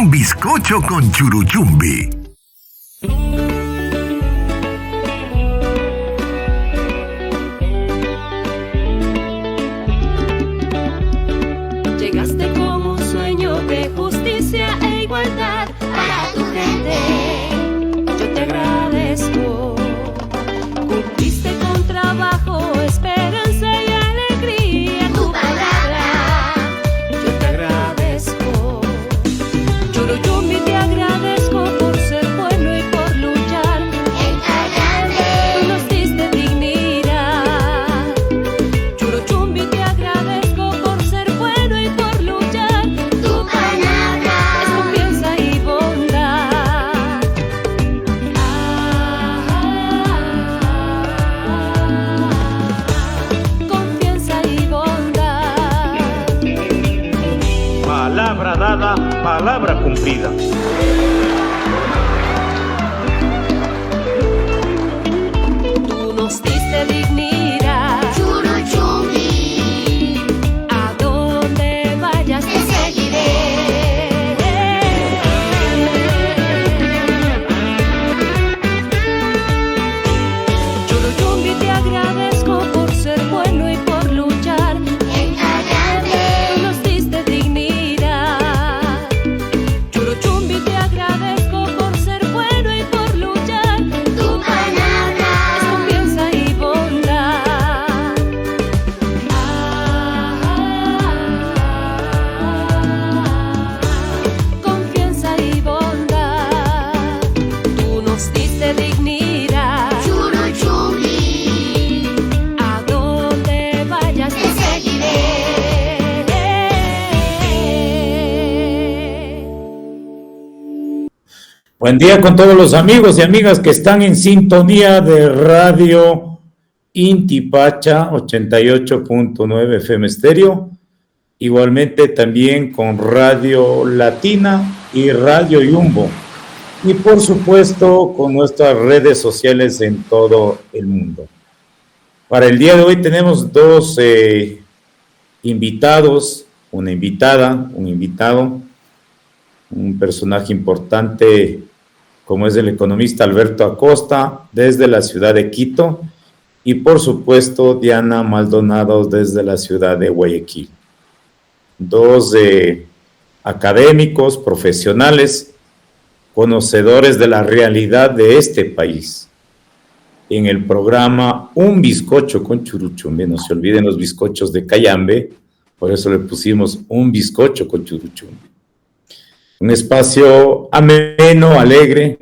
Un bizcocho con churuchumbi. Llegaste como un sueño de justicia e igualdad para tu gente. Yo te agradezco. Cumpliste con trabajo, esperanza y alegría tu palabra. Yo te agradezco. Churuchumbi, te agradezco por ser bueno y por luchar. Tú nos diste dignidad. Churuchumbi, te agradezco por ser bueno y por luchar. Tu palabra es confianza y bondad. Confianza y bondad. Palabra dada, palabra cumplida. Tú nos diste dignidad. Churuchumbi, A donde vayas te seguiré. Churuchumbi, te agradezco por ser bueno y por luchar. Tú nos diste dignidad. Churuchumbi, te agradezco por ser bueno y por luchar. tu palabra Es confianza y bondad. Confianza y bondad. Tú nos diste dignidad. Churuchumbi, A donde vayas te seguiré. Buen día con todos los amigos y amigas que están en sintonía de Radio Intipacha 88.9 FM Estéreo, igualmente también con Radio Latina y Radio Yumbo, y por supuesto con nuestras redes sociales en todo el mundo. Para el día de hoy tenemos dos invitados, una invitada, un invitado, un personaje importante como es el economista Alberto Acosta desde la ciudad de Quito y por supuesto Diana Maldonado desde la ciudad de Guayaquil. Dos académicos, profesionales, conocedores de la realidad de este país. En el programa Un Bizcocho con Churuchumbi, no se olviden los bizcochos de Cayambe, por eso le pusimos Un Bizcocho con Churuchumbi. Un espacio ameno, alegre.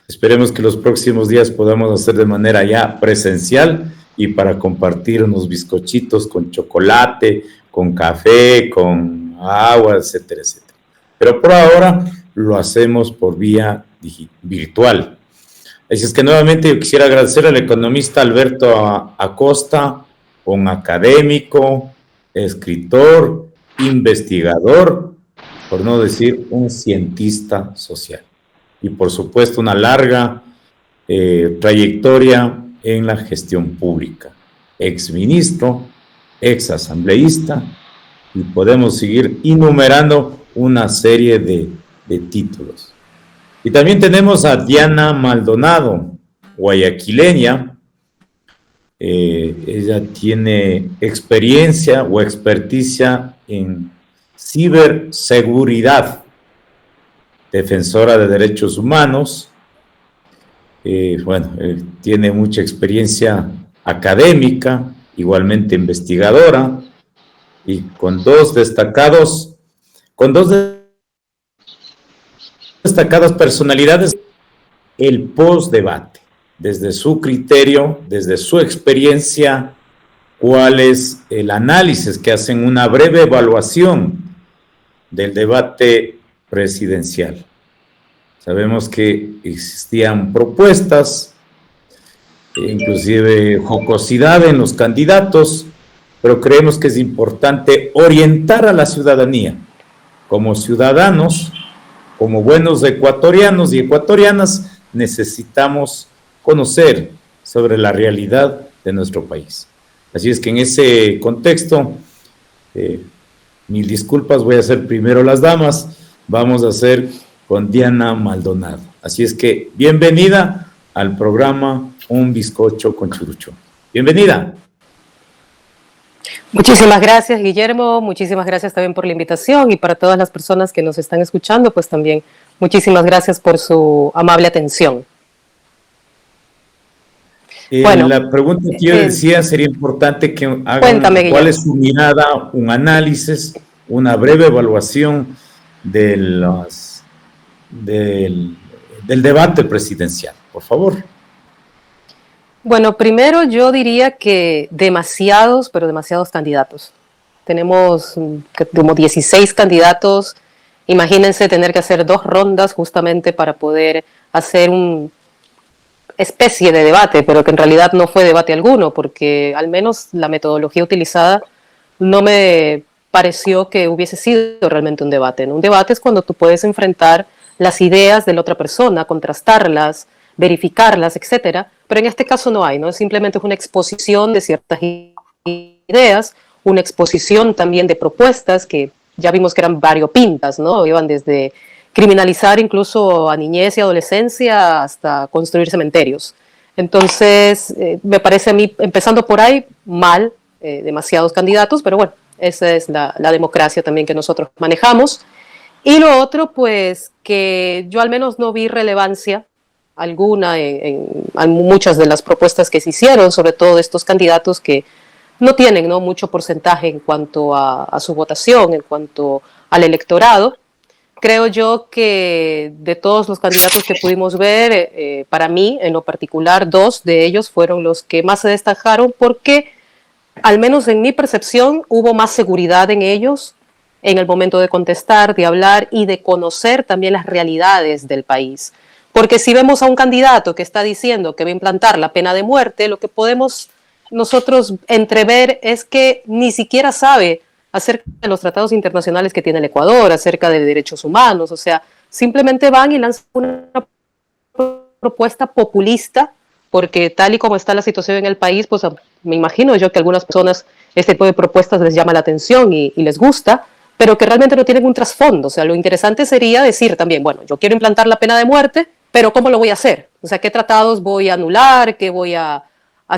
Esperemos que los próximos días podamos hacer de manera ya presencial y para compartir unos bizcochitos con chocolate, con café, con agua, etcétera, etcétera. Pero por ahora lo hacemos por vía virtual. Así es que nuevamente yo quisiera agradecer al economista Alberto Acosta, un académico, escritor, investigador, por no decir un cientista social. Y por supuesto una larga trayectoria en la gestión pública. Exministro, exasambleísta, y podemos seguir enumerando una serie de títulos. Y también tenemos a Diana Maldonado, guayaquileña. Ella tiene experiencia o experticia en ciberseguridad, defensora de derechos humanos, tiene mucha experiencia académica, igualmente investigadora, y con dos destacadas personalidades, el postdebate, desde su criterio, desde su experiencia, cuál es el análisis que hacen, una breve evaluación del debate presidencial. Sabemos que existían propuestas, inclusive jocosidad en los candidatos, pero creemos que es importante orientar a la ciudadanía. Como ciudadanos, como buenos ecuatorianos y ecuatorianas, necesitamos conocer sobre la realidad de nuestro país. Así es que en ese contexto, mil disculpas, voy a hacer primero las damas, vamos a hacer con Diana Maldonado. Así es que bienvenida al programa Un Bizcocho con Churuchumbi. Bienvenida. Muchísimas gracias, Guillermo. Muchísimas gracias también por la invitación y para todas las personas que nos están escuchando, pues también muchísimas gracias por su amable atención. Bueno, la pregunta que yo decía sería importante que hagan cuéntame, cuál es su mirada, un análisis, una breve evaluación del debate presidencial, por favor. Bueno, primero yo diría que demasiados candidatos. Tenemos como 16 candidatos. Imagínense tener que hacer 2 rondas justamente para poder hacer una especie de debate, pero que en realidad no fue debate alguno, porque al menos la metodología utilizada no me pareció que hubiese sido realmente un debate, ¿no? Un debate es cuando tú puedes enfrentar las ideas de la otra persona, contrastarlas, verificarlas, etcétera, pero en este caso no hay, ¿no? Simplemente es una exposición de ciertas ideas, una exposición también de propuestas que ya vimos que eran variopintas, ¿no? Iban desde criminalizar incluso a niñez y adolescencia hasta construir cementerios. Entonces, me parece a mí, empezando por ahí, mal, demasiados candidatos, pero bueno, esa es la democracia también que nosotros manejamos. Y lo otro, pues, que yo al menos no vi relevancia alguna en muchas de las propuestas que se hicieron, sobre todo de estos candidatos que no tienen, ¿no?, mucho porcentaje en cuanto a su votación, en cuanto al electorado. Creo yo que de todos los candidatos que pudimos ver, para mí, en lo particular, 2 de ellos fueron los que más se destacaron porque, al menos en mi percepción, hubo más seguridad en ellos en el momento de contestar, de hablar y de conocer también las realidades del país. Porque si vemos a un candidato que está diciendo que va a implantar la pena de muerte, lo que podemos nosotros entrever es que ni siquiera sabe acerca de los tratados internacionales que tiene el Ecuador, acerca de derechos humanos, o sea, simplemente van y lanzan una propuesta populista, porque tal y como está la situación en el país, pues me imagino yo que a algunas personas este tipo de propuestas les llama la atención y les gusta, pero que realmente no tienen un trasfondo. O sea, lo interesante sería decir también, bueno, yo quiero implantar la pena de muerte, pero ¿cómo lo voy a hacer? O sea, ¿qué tratados voy a anular? ¿Qué voy a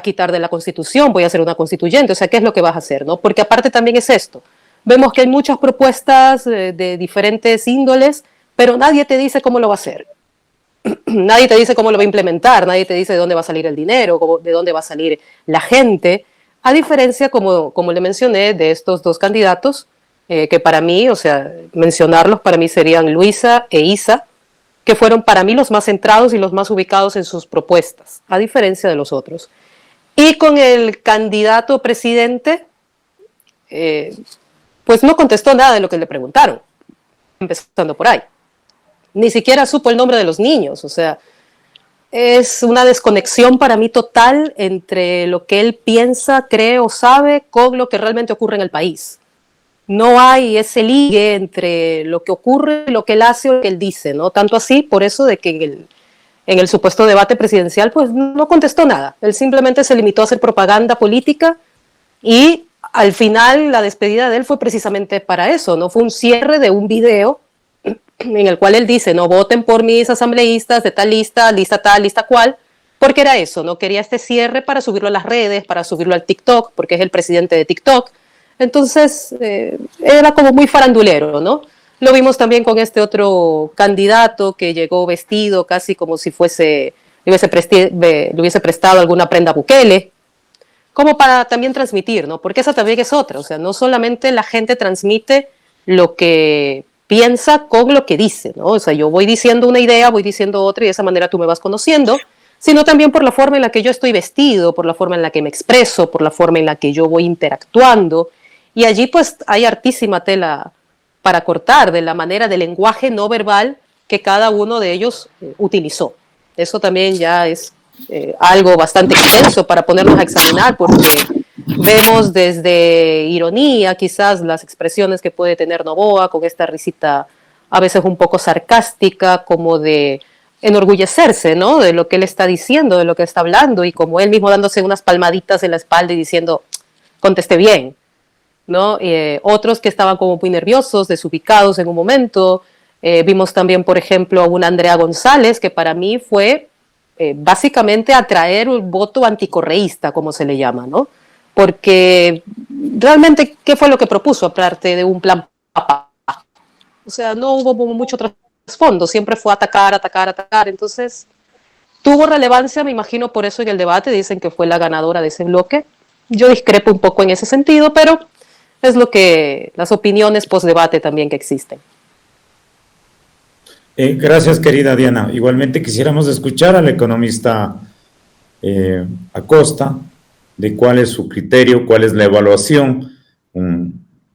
quitar de la Constitución? ¿Voy a hacer una constituyente? O sea, ¿qué es lo que vas a hacer, no? Porque aparte también es esto. Vemos que hay muchas propuestas de diferentes índoles, pero nadie te dice cómo lo va a hacer. Nadie te dice cómo lo va a implementar, nadie te dice de dónde va a salir el dinero, de dónde va a salir la gente, a diferencia, como le mencioné, de estos 2 candidatos, que para mí, o sea, mencionarlos para mí serían Luisa e Isa, que fueron para mí los más centrados y los más ubicados en sus propuestas, a diferencia de los otros. Y con el candidato presidente, pues no contestó nada de lo que le preguntaron, empezando por ahí. Ni siquiera supo el nombre de los niños, o sea, es una desconexión para mí total entre lo que él piensa, cree o sabe con lo que realmente ocurre en el país. No hay ese ligue entre lo que ocurre, lo que él hace o lo que él dice, ¿no? Tanto así, por eso de que en el supuesto debate presidencial, pues no contestó nada. Él simplemente se limitó a hacer propaganda política y al final la despedida de él fue precisamente para eso, ¿no? Fue un cierre de un video en el cual él dice, no voten por mis asambleístas de tal lista, lista tal, lista cual, porque era eso, ¿no? Quería este cierre para subirlo a las redes, para subirlo al TikTok, porque es el presidente de TikTok. Entonces, era como muy farandulero, ¿no? Lo vimos también con este otro candidato que llegó vestido casi como si le hubiese prestado alguna prenda a Bukele, como para también transmitir, ¿no? Porque esa también es otra, o sea, no solamente la gente transmite lo que piensa con lo que dice, ¿no? O sea, yo voy diciendo una idea, voy diciendo otra y de esa manera tú me vas conociendo, sino también por la forma en la que yo estoy vestido, por la forma en la que me expreso, por la forma en la que yo voy interactuando. Y allí pues hay hartísima tela para cortar de la manera del lenguaje no verbal que cada uno de ellos utilizó. Eso también ya es algo bastante extenso para ponernos a examinar, porque vemos desde ironía, quizás las expresiones que puede tener Noboa con esta risita a veces un poco sarcástica, como de enorgullecerse, ¿no?, de lo que él está diciendo, de lo que está hablando, y como él mismo dándose unas palmaditas en la espalda y diciendo, contesté bien, ¿no? Otros que estaban como muy nerviosos, desubicados en un momento, Vimos también, por ejemplo, a una Andrea González, que para mí fue básicamente atraer un voto anticorreísta, como se le llama, ¿no? Porque realmente, ¿qué fue lo que propuso aparte de un plan papá? O sea, no hubo mucho trasfondo, siempre fue atacar, atacar, atacar. Entonces, tuvo relevancia, me imagino, por eso en el debate dicen que fue la ganadora de ese bloque. Yo discrepo un poco en ese sentido, pero es lo que las opiniones post-debate también que existen. Gracias, querida Diana. Igualmente quisiéramos escuchar al economista Acosta de cuál es su criterio, cuál es la evaluación,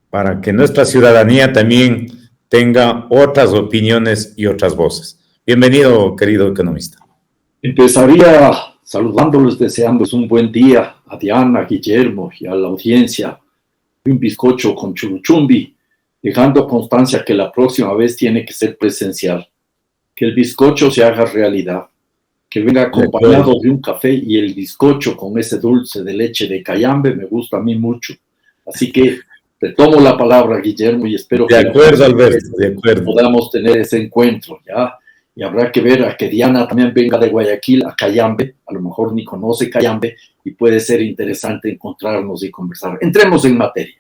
para que nuestra ciudadanía también tenga otras opiniones y otras voces. Bienvenido, querido economista. Empezaría saludándolos, deseándoles un buen día a Diana, a Guillermo y a la audiencia. Un bizcocho con churuchumbi, dejando constancia que la próxima vez tiene que ser presencial. Que el bizcocho se haga realidad. Que venga acompañado de un café, y el bizcocho con ese dulce de leche de cayambe me gusta a mí mucho. Así que te tomo la palabra, Guillermo, y espero que Alberto, de acuerdo. podamos tener ese encuentro, ¿ya? Y habrá que ver a que Diana también venga de Guayaquil a Cayambe, a lo mejor ni conoce Cayambe, y puede ser interesante encontrarnos y conversar. Entremos en materia.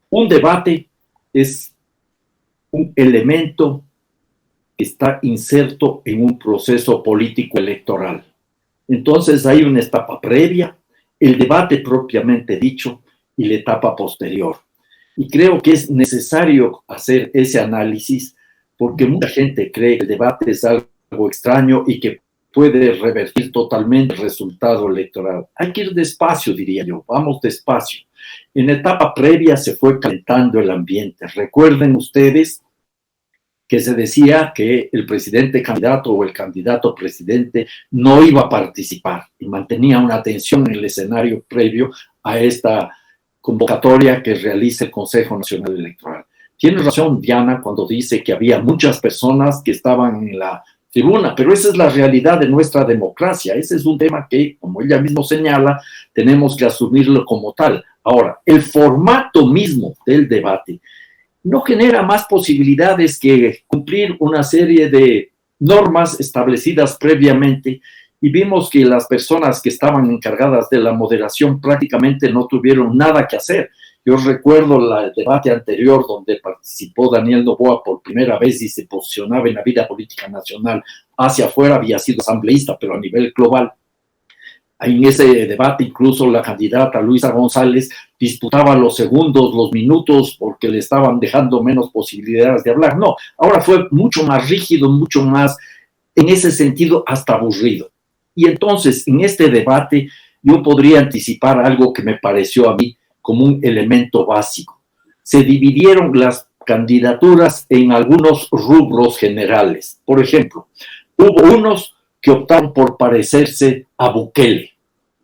Un debate es un elemento que está inserto en un proceso político electoral. Entonces hay una etapa previa, el debate propiamente dicho, y la etapa posterior. Y creo que es necesario hacer ese análisis porque mucha gente cree que el debate es algo extraño y que puede revertir totalmente el resultado electoral. Hay que ir despacio, diría yo, vamos despacio. En la etapa previa se fue calentando el ambiente. Recuerden ustedes que se decía que el presidente candidato o el candidato presidente no iba a participar y mantenía una tensión en el escenario previo a esta convocatoria que realiza el Consejo Nacional Electoral. Tiene razón Diana cuando dice que había muchas personas que estaban en la tribuna, pero esa es la realidad de nuestra democracia. Ese es un tema que, como ella mismo señala, tenemos que asumirlo como tal. Ahora, el formato mismo del debate no genera más posibilidades que cumplir una serie de normas establecidas previamente, y vimos que las personas que estaban encargadas de la moderación prácticamente no tuvieron nada que hacer. Yo recuerdo el debate anterior donde participó Daniel Noboa por primera vez y se posicionaba en la vida política nacional hacia afuera, había sido asambleísta, pero a nivel global. En ese debate incluso la candidata Luisa González disputaba los segundos, los minutos, porque le estaban dejando menos posibilidades de hablar. No, ahora fue mucho más rígido, mucho más, en ese sentido, hasta aburrido. Y entonces, en este debate, yo podría anticipar algo que me pareció a mí como un elemento básico. Se dividieron las candidaturas en algunos rubros generales. Por ejemplo, hubo unos que optaron por parecerse a Bukele,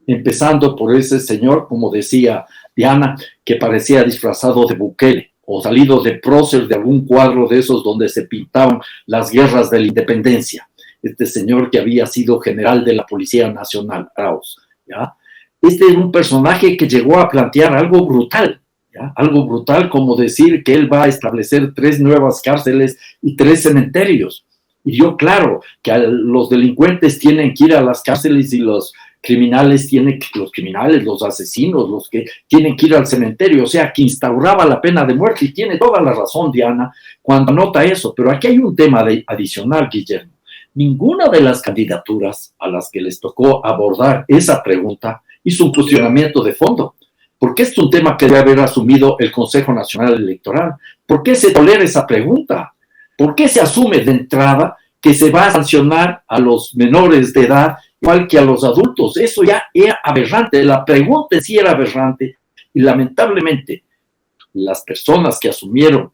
empezando por ese señor, como decía Diana, que parecía disfrazado de Bukele, o salido de prócer de algún cuadro de esos donde se pintaban las guerras de la independencia. Este señor que había sido general de la Policía Nacional, Arauz, ¿ya? Este es un personaje que llegó a plantear algo brutal, ¿ya? Algo brutal como decir que él va a establecer 3 nuevas cárceles y 3 cementerios. Y yo, claro, que los delincuentes tienen que ir a las cárceles y los criminales, los asesinos, los que tienen que ir al cementerio, o sea, que instauraba la pena de muerte, y tiene toda la razón Diana cuando anota eso. Pero aquí hay un tema adicional, Guillermo. Ninguna de las candidaturas a las que les tocó abordar esa pregunta hizo un cuestionamiento de fondo. ¿Por qué es un tema que debe haber asumido el Consejo Nacional Electoral? ¿Por qué se tolera esa pregunta? ¿Por qué se asume de entrada que se va a sancionar a los menores de edad igual que a los adultos? Eso ya era aberrante. La pregunta en sí era aberrante, y lamentablemente las personas que asumieron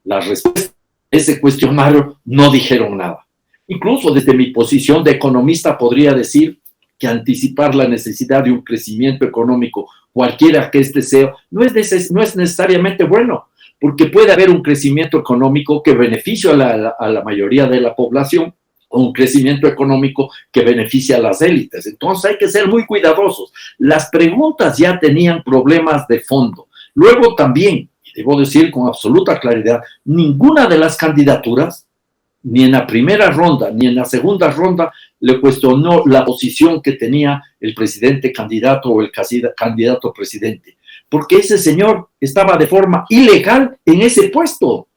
la respuesta a ese cuestionario no dijeron nada. Incluso desde mi posición de economista podría decir que anticipar la necesidad de un crecimiento económico, cualquiera que este sea, no es necesariamente bueno, porque puede haber un crecimiento económico que beneficie a la mayoría de la población, o un crecimiento económico que beneficie a las élites. Entonces hay que ser muy cuidadosos. Las preguntas ya tenían problemas de fondo. Luego también, debo decir con absoluta claridad, ninguna de las candidaturas, ni en la primera ronda, ni en la segunda ronda, le cuestionó la posición que tenía el presidente candidato o el candidato presidente, porque ese señor estaba de forma ilegal en ese puesto.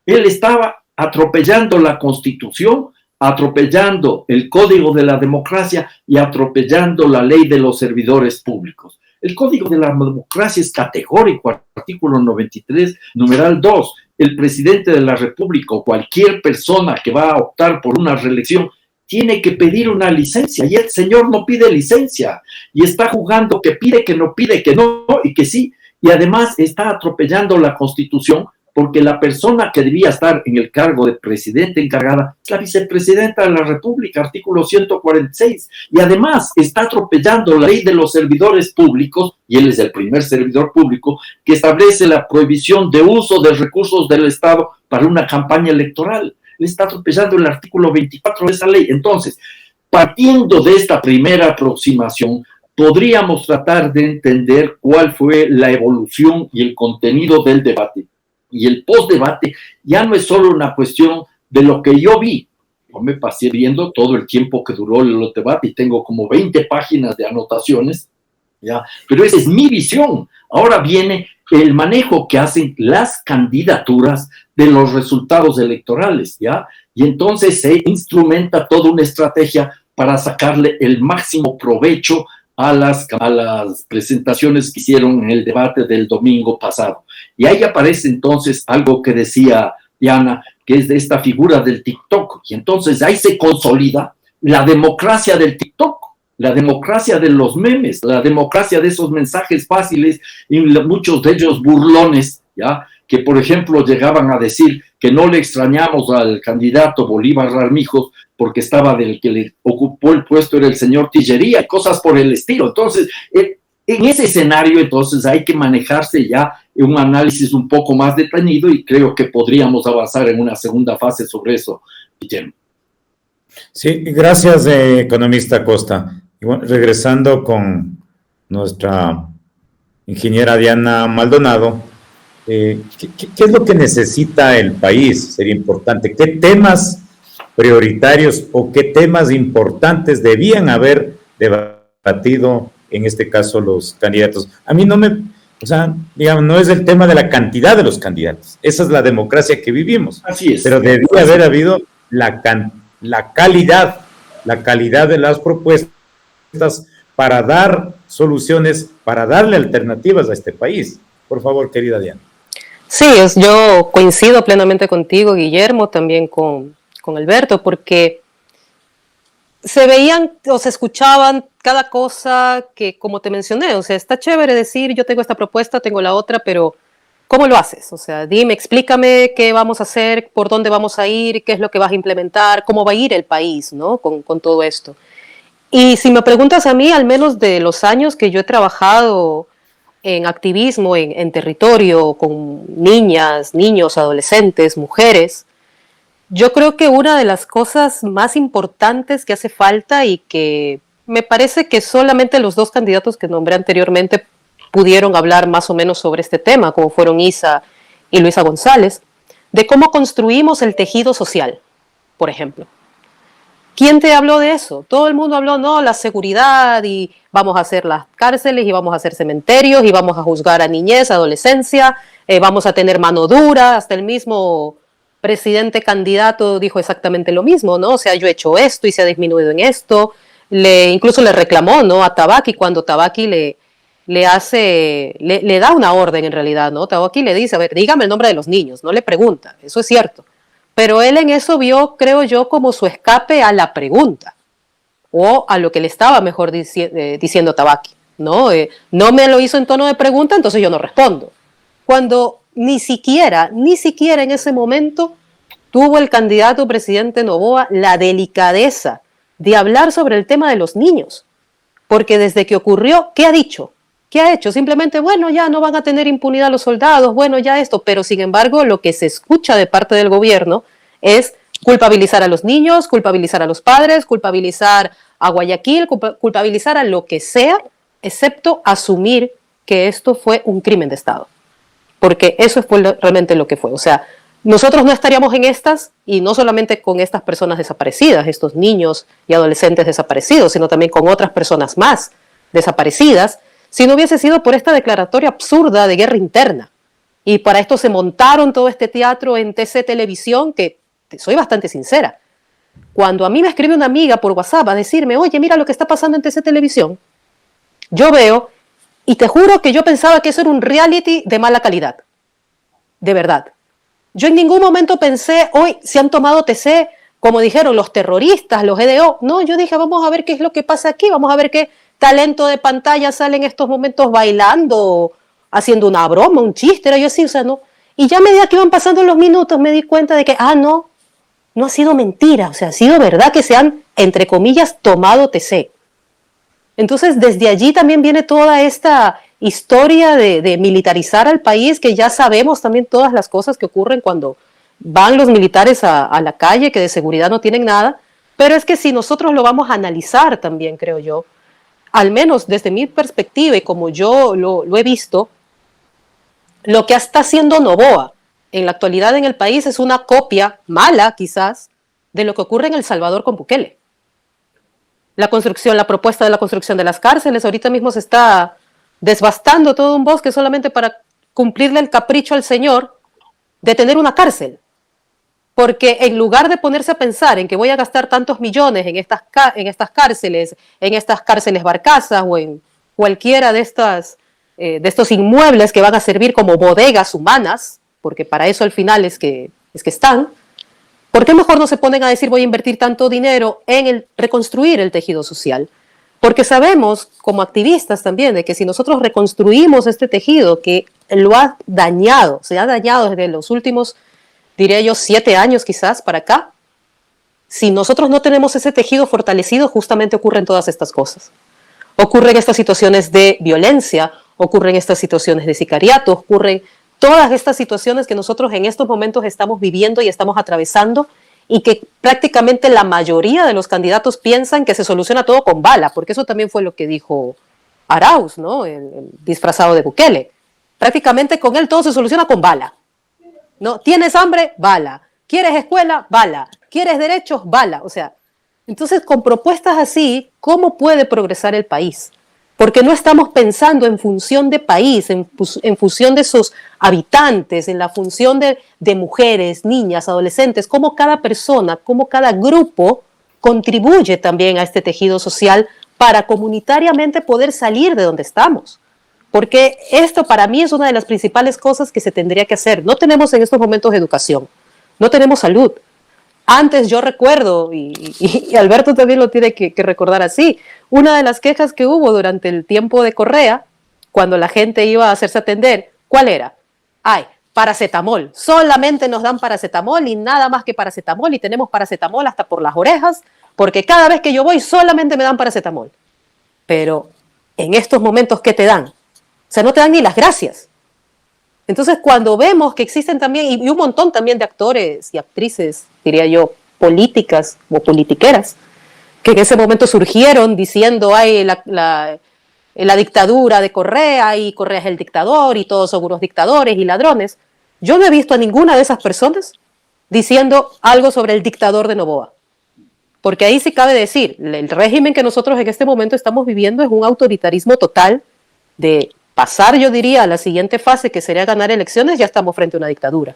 Él estaba atropellando la Constitución, atropellando el Código de la Democracia y atropellando la ley de los servidores públicos. El Código de la Democracia es categórico, artículo 93, numeral 2. El presidente de la República o cualquier persona que va a optar por una reelección tiene que pedir una licencia, y el señor no pide licencia, y está jugando que pide, que no pide, que no y que sí, y además está atropellando la Constitución, porque la persona que debía estar en el cargo de presidente encargada es la vicepresidenta de la República, artículo 146, y además está atropellando la ley de los servidores públicos, y él es el primer servidor público, que establece la prohibición de uso de recursos del Estado para una campaña electoral. Le está atropellando el artículo 24 de esa ley. Entonces, partiendo de esta primera aproximación, podríamos tratar de entender cuál fue la evolución y el contenido del debate. Y el postdebate ya no es solo una cuestión de lo que yo vi. Yo me pasé viendo todo el tiempo que duró el debate y tengo como 20 páginas de anotaciones, ¿ya? Pero esa es mi visión. Ahora viene el manejo que hacen las candidaturas de los resultados electorales, ¿ya? Y entonces se instrumenta toda una estrategia para sacarle el máximo provecho a las presentaciones que hicieron en el debate del domingo pasado. Y ahí aparece entonces algo que decía Diana, que es de esta figura del TikTok. Y entonces ahí se consolida la democracia del TikTok, la democracia de los memes, la democracia de esos mensajes fáciles y muchos de ellos burlones, ¿ya? Que por ejemplo llegaban a decir que no le extrañamos al candidato Bolívar Armijos porque estaba del que le ocupó el puesto era el señor Tillería, cosas por el estilo. Entonces, en ese escenario, entonces hay que manejarse ya en un análisis un poco más detenido y creo que podríamos avanzar en una segunda fase sobre eso, Guillermo. Sí, gracias, economista Costa. Y bueno, regresando con nuestra ingeniera Diana Maldonado, ¿qué es lo que necesita el país? Sería importante. ¿Qué temas prioritarios o qué temas importantes debían haber debatido, en este caso, los candidatos? A mí no digamos, no es el tema de la cantidad de los candidatos. Esa es la democracia que vivimos. Así es. Pero debía haber habido la calidad de las propuestas para dar soluciones, para darle alternativas a este país. Por favor, querida Diana. Sí, yo coincido plenamente contigo, Guillermo, también con Alberto, porque se veían o se escuchaban cada cosa que, como te mencioné, o sea, está chévere decir, yo tengo esta propuesta, tengo la otra, pero ¿cómo lo haces? O sea, dime, explícame qué vamos a hacer, por dónde vamos a ir, qué es lo que vas a implementar, cómo va a ir el país, ¿no? Con todo esto. Y si me preguntas a mí, al menos de los años que yo he trabajado en activismo, en territorio, con niñas, niños, adolescentes, mujeres, yo creo que una de las cosas más importantes que hace falta y que me parece que solamente los dos candidatos que nombré anteriormente pudieron hablar más o menos sobre este tema, como fueron Isa y Luisa González, de cómo construimos el tejido social, por ejemplo. ¿Quién te habló de eso? Todo el mundo habló, no, la seguridad y vamos a hacer las cárceles y vamos a hacer cementerios y vamos a juzgar a niñez, adolescencia, vamos a tener mano dura, hasta el mismo presidente candidato dijo exactamente lo mismo, ¿no? O sea, yo he hecho esto y se ha disminuido en esto. Incluso le reclamó, ¿no? A Tabaqui cuando Tabaqui le da una orden en realidad, ¿no? Tabaqui le dice, a ver, dígame el nombre de los niños, no le pregunta, eso es cierto. Pero él en eso vio, creo yo, como su escape a la pregunta o a lo que le estaba mejor diciendo Tabaqui, ¿no? No me lo hizo en tono de pregunta, entonces yo no respondo. Cuando ni siquiera en ese momento tuvo el candidato presidente Noboa la delicadeza de hablar sobre el tema de los niños, porque desde que ocurrió, ¿qué ha dicho? ¿Qué ha hecho? Simplemente, bueno, ya no van a tener impunidad los soldados, bueno, ya esto, pero sin embargo lo que se escucha de parte del gobierno es culpabilizar a los niños, culpabilizar a los padres, culpabilizar a Guayaquil, culpabilizar a lo que sea, excepto asumir que esto fue un crimen de Estado. porque eso fue realmente lo que fue. O sea, nosotros no estaríamos en estas, y no solamente con estas personas desaparecidas, estos niños y adolescentes desaparecidos, sino también con otras personas más desaparecidas, si no hubiese sido por esta declaratoria absurda de guerra interna. Y para esto se montaron todo este teatro en TC Televisión, que soy bastante sincera. Cuando a mí me escribe una amiga por WhatsApp a decirme, oye, mira lo que está pasando en TC Televisión, yo veo, y te juro que yo pensaba que eso era un reality de mala calidad. De verdad. Yo en ningún momento pensé, hoy se han tomado TC, como dijeron los terroristas, los EDO. No, yo dije, vamos a ver qué es lo que pasa aquí, vamos a ver qué talento de pantalla sale en estos momentos bailando, haciendo una broma, un chiste, era yo así, o sea, no. Y ya a medida que iban pasando los minutos me di cuenta de que, no ha sido mentira, o sea, ha sido verdad que se han, entre comillas, tomado TC. Entonces, desde allí también viene toda esta historia de militarizar al país, que ya sabemos también todas las cosas que ocurren cuando van los militares a la calle, que de seguridad no tienen nada, pero es que si nosotros lo vamos a analizar también, creo yo, al menos desde mi perspectiva y como yo lo he visto, lo que está haciendo Noboa en la actualidad en el país es una copia mala, quizás, de lo que ocurre en El Salvador con Bukele. La propuesta de la construcción de las cárceles, ahorita mismo se está desbastando todo un bosque solamente para cumplirle el capricho al señor de tener una cárcel. Porque en lugar de ponerse a pensar en que voy a gastar tantos millones en estas cárceles barcazas o en cualquiera de estos inmuebles que van a servir como bodegas humanas, porque para eso al final es que están, ¿por qué mejor no se ponen a decir voy a invertir tanto dinero en reconstruir el tejido social? Porque sabemos, como activistas también, de que si nosotros reconstruimos este tejido que lo ha dañado, se ha dañado desde los últimos, diría yo, 7 años quizás para acá, si nosotros no tenemos ese tejido fortalecido, justamente ocurren todas estas cosas. Ocurren estas situaciones de violencia, ocurren estas situaciones de sicariato, ocurren todas estas situaciones que nosotros en estos momentos estamos viviendo y estamos atravesando, y que prácticamente la mayoría de los candidatos piensan que se soluciona todo con bala, porque eso también fue lo que dijo Arauz, ¿no? El disfrazado de Bukele. Prácticamente con él todo se soluciona con bala, ¿no? ¿Tienes hambre? Bala. ¿Quieres escuela? Bala. ¿Quieres derechos? Bala. O sea, entonces con propuestas así, ¿cómo puede progresar el país? Porque no estamos pensando en función de país, en función de sus habitantes, en la función de mujeres, niñas, adolescentes, cómo cada persona, cómo cada grupo contribuye también a este tejido social para comunitariamente poder salir de donde estamos. Porque esto para mí es una de las principales cosas que se tendría que hacer. No tenemos en estos momentos educación, no tenemos salud. Antes yo recuerdo, y Alberto también lo tiene que recordar así, una de las quejas que hubo durante el tiempo de Correa, cuando la gente iba a hacerse atender, ¿cuál era? Ay, paracetamol, solamente nos dan paracetamol y nada más que paracetamol, y tenemos paracetamol hasta por las orejas, porque cada vez que yo voy solamente me dan paracetamol. Pero en estos momentos, ¿qué te dan? O sea, no te dan ni las gracias. Entonces, cuando vemos que existen también, y un montón también de actores y actrices, diría yo, políticas o politiqueras, que en ese momento surgieron diciendo, ay, la dictadura de Correa, y Correa es el dictador, y todos son unos dictadores y ladrones. Yo no he visto a ninguna de esas personas diciendo algo sobre el dictador de Noboa. Porque ahí sí cabe decir, el régimen que nosotros en este momento estamos viviendo es un autoritarismo total de pasar, yo diría, a la siguiente fase, que sería ganar elecciones, ya estamos frente a una dictadura.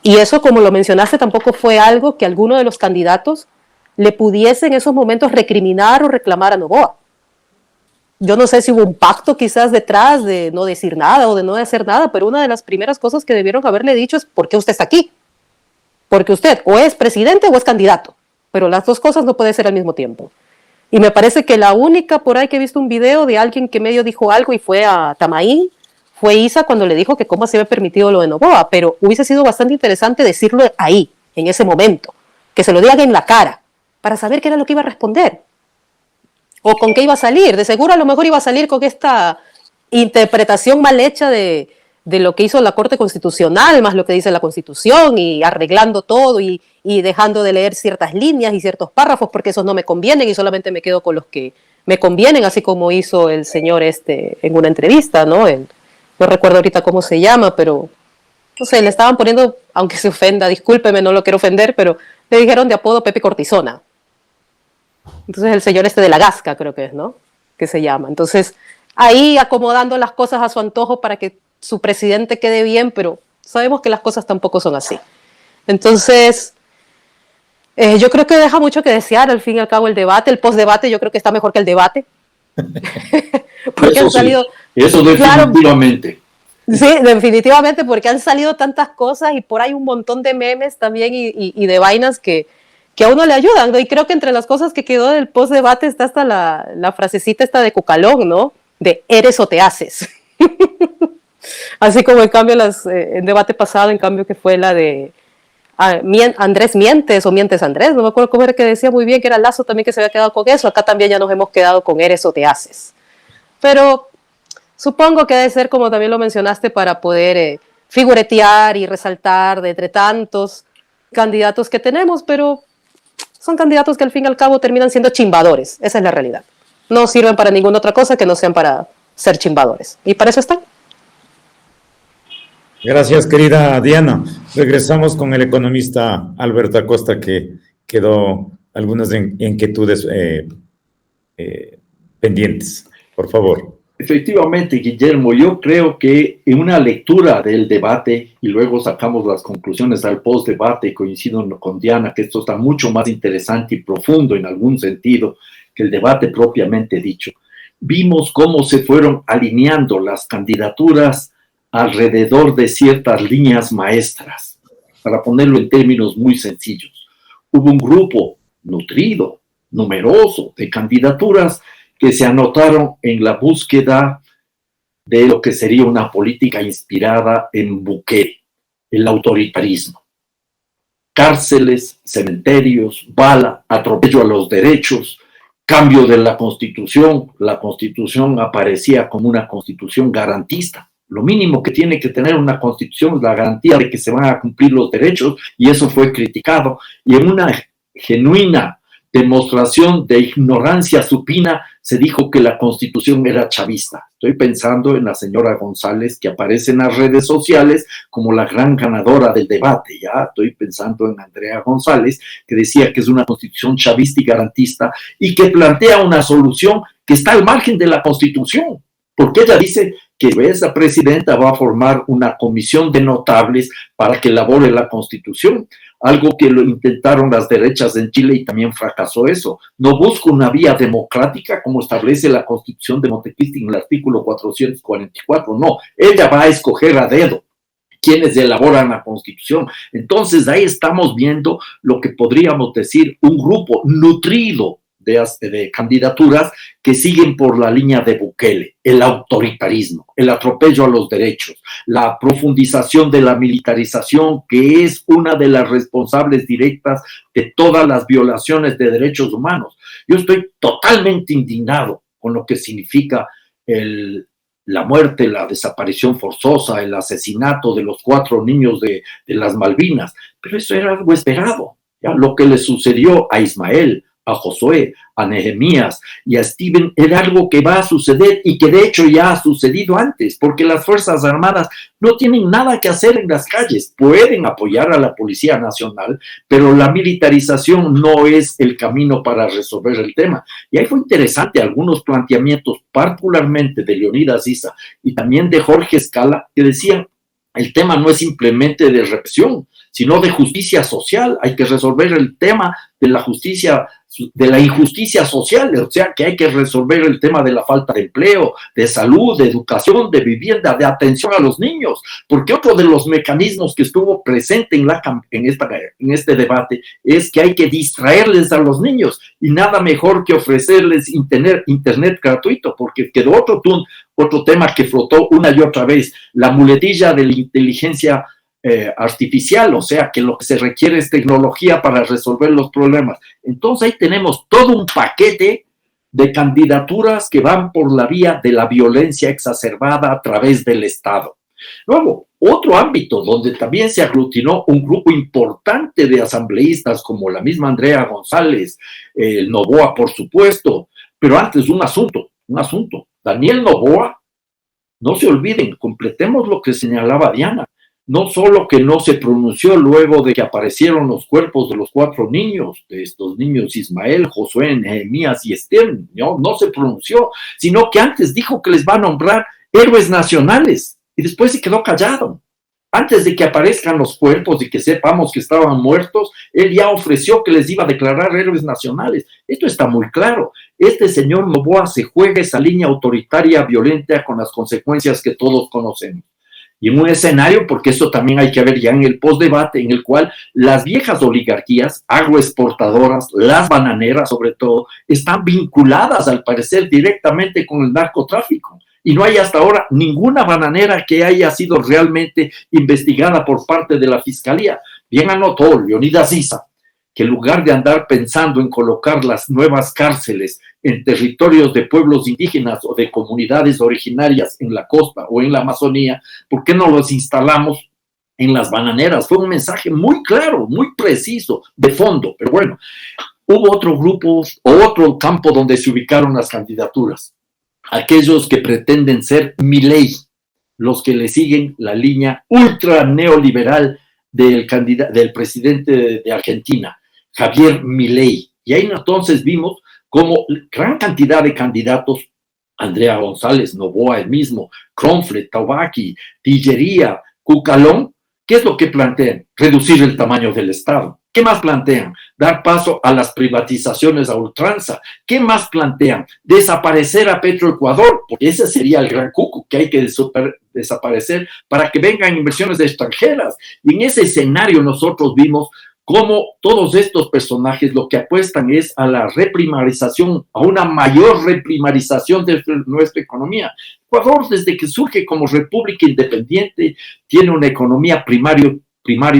Y eso, como lo mencionaste, tampoco fue algo que alguno de los candidatos le pudiese en esos momentos recriminar o reclamar a Noboa. Yo no sé si hubo un pacto quizás detrás de no decir nada o de no hacer nada, pero una de las primeras cosas que debieron haberle dicho es ¿por qué usted está aquí? Porque usted o es presidente o es candidato, pero las dos cosas no pueden ser al mismo tiempo. Y me parece que la única por ahí que he visto un video de alguien que medio dijo algo y fue a Tamaín, fue Isa cuando le dijo que cómo se había permitido lo de Noboa, pero hubiese sido bastante interesante decirlo ahí, en ese momento, que se lo digan en la cara, para saber qué era lo que iba a responder, o con qué iba a salir. De seguro a lo mejor iba a salir con esta interpretación mal hecha de lo que hizo la Corte Constitucional, más lo que dice la Constitución, y arreglando todo y dejando de leer ciertas líneas y ciertos párrafos porque esos no me convienen y solamente me quedo con los que me convienen, así como hizo el señor en una entrevista, ¿no? El no recuerdo ahorita cómo se llama, pero no sé, le estaban poniendo, aunque se ofenda, discúlpeme, no lo quiero ofender, pero le dijeron de apodo Pepe Cortisona. Entonces el señor de la Gasca, creo que es, ¿no? Que se llama. Entonces, ahí acomodando las cosas a su antojo para que su presidente quede bien, pero sabemos que las cosas tampoco son así. Entonces, yo creo que deja mucho que desear, al fin y al cabo, el debate. El postdebate yo creo que está mejor que el debate. Porque eso han salido... Sí, eso definitivamente. Claro, sí, definitivamente, porque han salido tantas cosas y por ahí un montón de memes también y de vainas que a uno le ayudan, ¿no? Y creo que entre las cosas que quedó del post-debate está hasta la frasecita esta de Cucalón, ¿no? De eres o te haces. Así como en cambio el debate pasado, en cambio que fue la de Andrés mientes o mientes Andrés, no me acuerdo cómo era que decía muy bien, que era Lazo también que se había quedado con eso. Acá también ya nos hemos quedado con eres o te haces. Pero supongo que debe ser, como también lo mencionaste, para poder figuretear y resaltar de entre tantos candidatos que tenemos, pero son candidatos que al fin y al cabo terminan siendo chimbadores. Esa es la realidad. No sirven para ninguna otra cosa que no sean para ser chimbadores. Y para eso están. Gracias, querida Diana. Regresamos con el economista Alberto Acosta, que quedó algunas inquietudes pendientes. Por favor. Efectivamente, Guillermo, yo creo que en una lectura del debate y luego sacamos las conclusiones al post-debate, coincido con Diana, que esto está mucho más interesante y profundo en algún sentido que el debate propiamente dicho. Vimos cómo se fueron alineando las candidaturas alrededor de ciertas líneas maestras, para ponerlo en términos muy sencillos. Hubo un grupo nutrido, numeroso, de candidaturas que se anotaron en la búsqueda de lo que sería una política inspirada en Bukele, el autoritarismo. Cárceles, cementerios, bala, atropello a los derechos, cambio de la Constitución. La Constitución aparecía como una Constitución garantista. Lo mínimo que tiene que tener una Constitución es la garantía de que se van a cumplir los derechos, y eso fue criticado. Y en una genuina demostración de ignorancia supina, se dijo que la Constitución era chavista. Estoy pensando en la señora González, que aparece en las redes sociales como la gran ganadora del debate. Ya estoy pensando en Andrea González, que decía que es una Constitución chavista y garantista, y que plantea una solución que está al margen de la Constitución, porque ella dice que esa presidenta va a formar una comisión de notables para que elabore la Constitución. Algo que lo intentaron las derechas en Chile y también fracasó eso. No busca una vía democrática como establece la Constitución de Montecristi en el artículo 444, no, ella va a escoger a dedo quienes elaboran la Constitución. Entonces ahí estamos viendo lo que podríamos decir un grupo nutrido de candidaturas que siguen por la línea de Bukele, el autoritarismo, el atropello a los derechos, la profundización de la militarización, que es una de las responsables directas de todas las violaciones de derechos humanos. Yo estoy totalmente indignado con lo que significa la muerte, la desaparición forzosa, el asesinato de los 4 niños de las Malvinas, pero eso era algo esperado. ¿Ya? Lo que le sucedió a Ismael, a Josué, a Nehemías y a Steven era algo que va a suceder y que de hecho ya ha sucedido antes, porque las Fuerzas Armadas no tienen nada que hacer en las calles, pueden apoyar a la Policía Nacional, pero la militarización no es el camino para resolver el tema. Y ahí fue interesante algunos planteamientos, particularmente de Leonidas Issa y también de Jorge Escala, que decían: el tema no es simplemente de represión, sino de justicia social. Hay que resolver el tema de la justicia, de la injusticia social, o sea que hay que resolver el tema de la falta de empleo, de salud, de educación, de vivienda, de atención a los niños, porque otro de los mecanismos que estuvo presente en este debate es que hay que distraerles a los niños, y nada mejor que ofrecerles internet gratuito, porque quedó otro tema que flotó una y otra vez, la muletilla de la inteligencia artificial, o sea que lo que se requiere es tecnología para resolver los problemas. Entonces ahí tenemos todo un paquete de candidaturas que van por la vía de la violencia exacerbada a través del Estado. Luego, otro ámbito donde también se aglutinó un grupo importante de asambleístas como la misma Andrea González, Noboa, por supuesto, pero antes un asunto. Daniel Noboa No se olviden, completemos lo que señalaba Diana. No solo que no se pronunció luego de que aparecieron los cuerpos de los 4 niños, de estos niños Ismael, Josué, Nehemías y Esther, no se pronunció, sino que antes dijo que les va a nombrar héroes nacionales y después se quedó callado. Antes de que aparezcan los cuerpos y que sepamos que estaban muertos, él ya ofreció que les iba a declarar héroes nacionales. Esto está muy claro. Este señor Noboa se juega esa línea autoritaria violenta con las consecuencias que todos conocemos. Y en un escenario, porque esto también hay que ver ya en el postdebate, en el cual las viejas oligarquías agroexportadoras, las bananeras sobre todo, están vinculadas al parecer directamente con el narcotráfico. Y no hay hasta ahora ninguna bananera que haya sido realmente investigada por parte de la Fiscalía. Bien anotó Leonidas Issa que en lugar de andar pensando en colocar las nuevas cárceles en territorios de pueblos indígenas o de comunidades originarias en la costa o en la Amazonía, ¿por qué no los instalamos en las bananeras? Fue un mensaje muy claro, muy preciso, de fondo. Pero bueno, hubo otro grupo o otro campo donde se ubicaron las candidaturas. Aquellos que pretenden ser Milei, los que le siguen la línea ultra neoliberal del presidente de Argentina, Javier Milei. Y ahí entonces vimos como gran cantidad de candidatos, Andrea González, Noboa el mismo, Kronfeld, Taubaki, Tillería, Cucalón, ¿qué es lo que plantean? Reducir el tamaño del Estado. ¿Qué más plantean? Dar paso a las privatizaciones a ultranza. ¿Qué más plantean? Desaparecer a Petroecuador, porque ese sería el gran cuco que hay que desaparecer para que vengan inversiones extranjeras. Y en ese escenario nosotros vimos cómo todos estos personajes lo que apuestan es a la reprimarización, a una mayor reprimarización de nuestra economía. Ecuador, desde que surge como república independiente, tiene una economía primario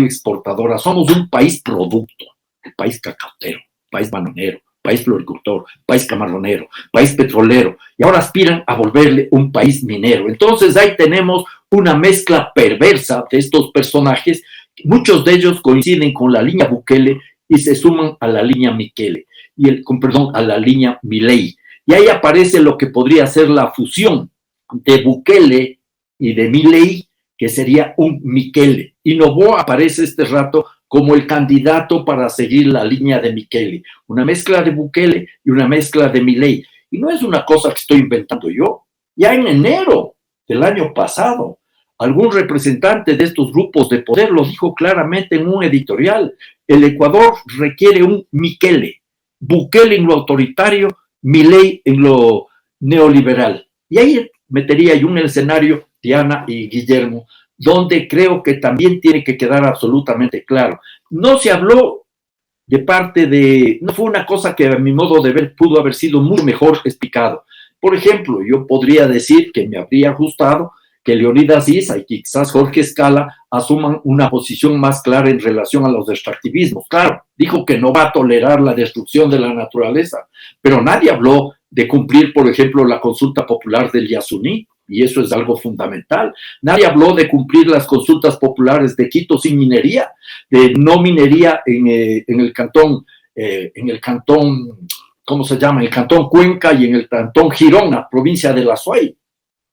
exportadora. Somos un país producto, un país cacautero, país bananero, país floricultor, país camaronero, país petrolero, y ahora aspiran a volverle un país minero. Entonces ahí tenemos una mezcla perversa de estos personajes. Muchos de ellos coinciden con la línea Bukele y se suman a la línea Michele, a la línea Milei. Y ahí aparece lo que podría ser la fusión de Bukele y de Milei, que sería un Michele. Y Noboa aparece este rato como el candidato para seguir la línea de Michele. Una mezcla de Bukele y una mezcla de Milei. Y no es una cosa que estoy inventando yo. Ya en enero del año pasado, algún representante de estos grupos de poder lo dijo claramente en un editorial. El Ecuador requiere un Michele. Bukele en lo autoritario, Milei en lo neoliberal. Y ahí metería yo un escenario, Diana y Guillermo, donde creo que también tiene que quedar absolutamente claro. No se habló de parte de... No fue una cosa que a mi modo de ver pudo haber sido mucho mejor explicado. Por ejemplo, yo podría decir que me habría gustado que Leonidas Issa y quizás Jorge Escala asuman una posición más clara en relación a los extractivismos. Claro, dijo que no va a tolerar la destrucción de la naturaleza, pero nadie habló de cumplir, por ejemplo, la consulta popular del Yasuní, y eso es algo fundamental. Nadie habló de cumplir las consultas populares de Quito sin minería, de no minería en el cantón, ¿cómo se llama? En el cantón Cuenca y en el cantón Girona, provincia de La Suay.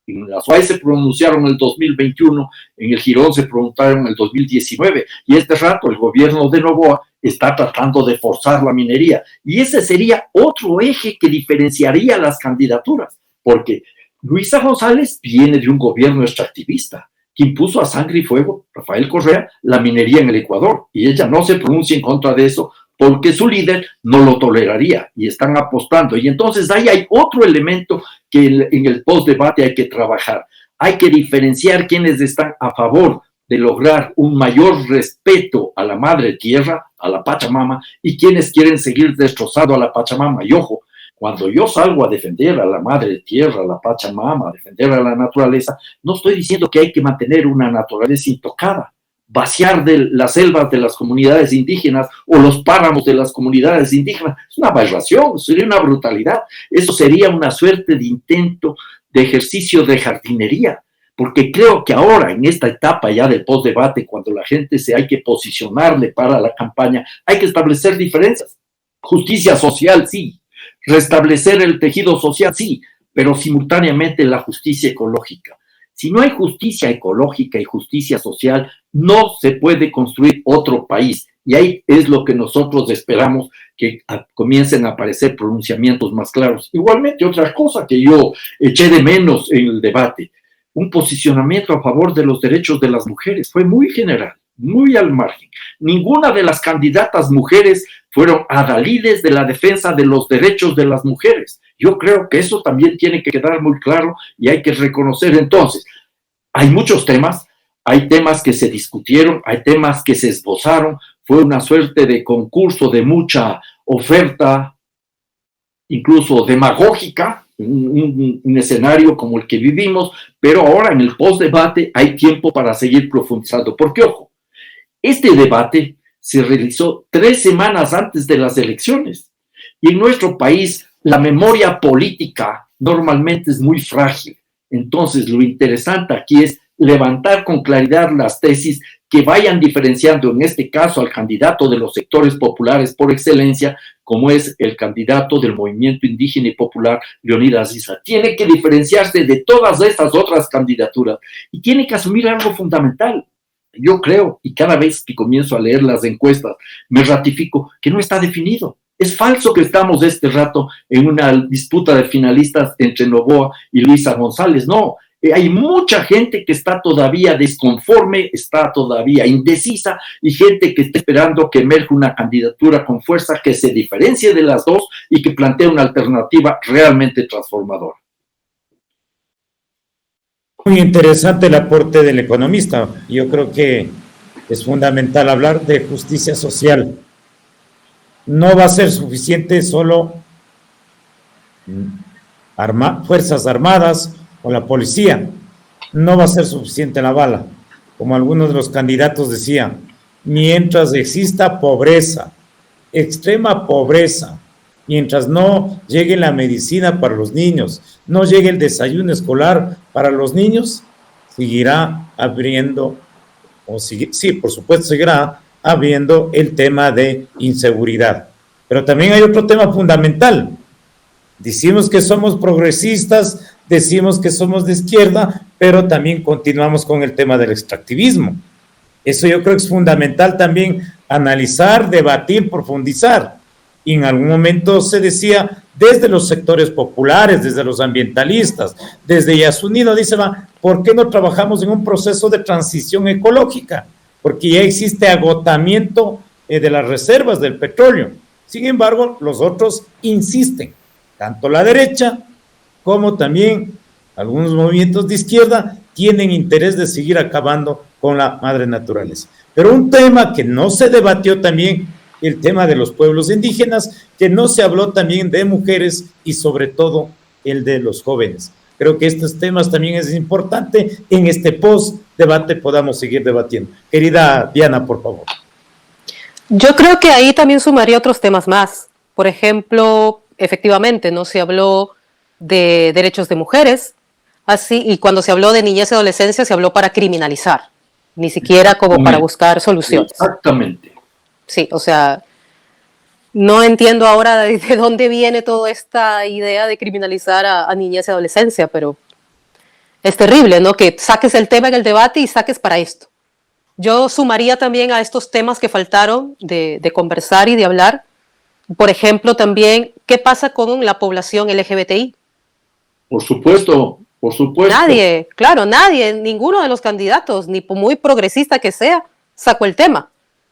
En La Suay se pronunciaron en el 2021, en el Girón se pronunciaron en el 2019, y este rato el gobierno de Noboa está tratando de forzar la minería. Y ese sería otro eje que diferenciaría las candidaturas, porque Luisa González viene de un gobierno extractivista que impuso a sangre y fuego, Rafael Correa, la minería en el Ecuador, y ella no se pronuncia en contra de eso porque su líder no lo toleraría y están apostando. Y entonces ahí hay otro elemento que en el postdebate hay que trabajar. Hay que diferenciar quienes están a favor de lograr un mayor respeto a la madre tierra, a la Pachamama, y quienes quieren seguir destrozando a la Pachamama. Y ojo, cuando yo salgo a defender a la madre tierra, a la Pachamama, a defender a la naturaleza, no estoy diciendo que hay que mantener una naturaleza intocada, vaciar de las selvas de las comunidades indígenas o los páramos de las comunidades indígenas. Es una aberración, sería una brutalidad. Eso sería una suerte de intento de ejercicio de jardinería, porque creo que ahora, en esta etapa ya del postdebate, cuando la gente hay que posicionarle para la campaña, hay que establecer diferencias. Justicia social, sí. Restablecer el tejido social, sí, pero simultáneamente la justicia ecológica. Si no hay justicia ecológica y justicia social, no se puede construir otro país. Y ahí es lo que nosotros esperamos, que comiencen a aparecer pronunciamientos más claros. Igualmente, otra cosa que yo eché de menos en el debate, un posicionamiento a favor de los derechos de las mujeres. Fue muy general, muy al margen. Ninguna de las candidatas mujeres fueron adalides de la defensa de los derechos de las mujeres. Yo creo que eso también tiene que quedar muy claro y hay que reconocer. Entonces, hay muchos temas, hay temas que se discutieron, hay temas que se esbozaron, fue una suerte de concurso de mucha oferta, incluso demagógica, un escenario como el que vivimos, pero ahora en el post-debate hay tiempo para seguir profundizando. Porque, ojo, este debate se realizó 3 semanas antes de las elecciones y en nuestro país la memoria política normalmente es muy frágil. Entonces, lo interesante aquí es levantar con claridad las tesis que vayan diferenciando, en este caso, al candidato de los sectores populares por excelencia, como es el candidato del movimiento indígena y popular, Leonidas Issa. Tiene que diferenciarse de todas estas otras candidaturas y tiene que asumir algo fundamental. Yo creo, y cada vez que comienzo a leer las encuestas, me ratifico que no está definido. Es falso que estamos este rato en una disputa de finalistas entre Noboa y Luisa González. No, hay mucha gente que está todavía desconforme, está todavía indecisa y gente que está esperando que emerja una candidatura con fuerza que se diferencie de las dos y que plantee una alternativa realmente transformadora. Muy interesante el aporte del economista. Yo creo que es fundamental hablar de justicia social. No va a ser suficiente solo Fuerzas Armadas o la policía. No va a ser suficiente la bala. Como algunos de los candidatos decían, mientras exista pobreza, extrema pobreza, mientras no llegue la medicina para los niños, no llegue el desayuno escolar para los niños, seguirá habiendo, sí, por supuesto, seguirá habiendo el tema de inseguridad. Pero también hay otro tema fundamental. Decimos que somos progresistas, decimos que somos de izquierda, pero también continuamos con el tema del extractivismo. Eso yo creo que es fundamental también analizar, debatir, profundizar. Y en algún momento se decía, desde los sectores populares, desde los ambientalistas, desde Yasunido, dice, ¿por qué no trabajamos en un proceso de transición ecológica? Porque ya existe agotamiento de las reservas del petróleo. Sin embargo, los otros insisten, tanto la derecha como también algunos movimientos de izquierda tienen interés de seguir acabando con la madre naturaleza. Pero un tema que no se debatió también, el tema de los pueblos indígenas, que no se habló también de mujeres y sobre todo el de los jóvenes. Creo que estos temas también es importante en este post-debate podamos seguir debatiendo. Querida Diana, por favor. Yo creo que ahí también sumaría otros temas más. Por ejemplo, efectivamente, no se habló de derechos de mujeres, así, y cuando se habló de niñez y adolescencia se habló para criminalizar, ni siquiera como para buscar soluciones. Exactamente. Sí, o sea, no entiendo ahora de dónde viene toda esta idea de criminalizar a niñez y adolescencia, pero es terrible, ¿no? Que saques el tema en el debate y saques para esto. Yo sumaría también a estos temas que faltaron de conversar y de hablar, por ejemplo, también, ¿qué pasa con la población LGBTI? Por supuesto, por supuesto. Nadie, ninguno de los candidatos, ni muy progresista que sea, sacó el tema.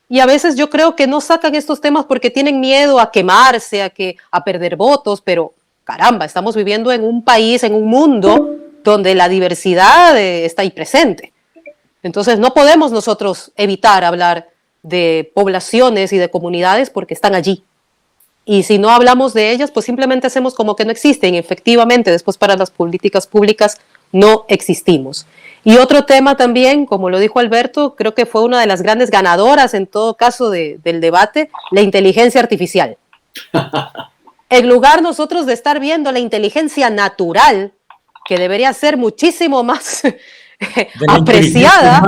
Y a veces yo creo que no sacan estos temas porque tienen miedo a quemarse, a perder votos, pero caramba, estamos viviendo en un país, en un mundo donde la diversidad está ahí presente. Entonces no podemos nosotros evitar hablar de poblaciones y de comunidades porque están allí. Y si no hablamos de ellas, pues simplemente hacemos como que no existen. Efectivamente, después para las políticas públicas no existimos. Y otro tema también, como lo dijo Alberto, creo que fue una de las grandes ganadoras en todo caso del debate, la inteligencia artificial. En lugar nosotros de estar viendo la inteligencia natural, que debería ser muchísimo más apreciada,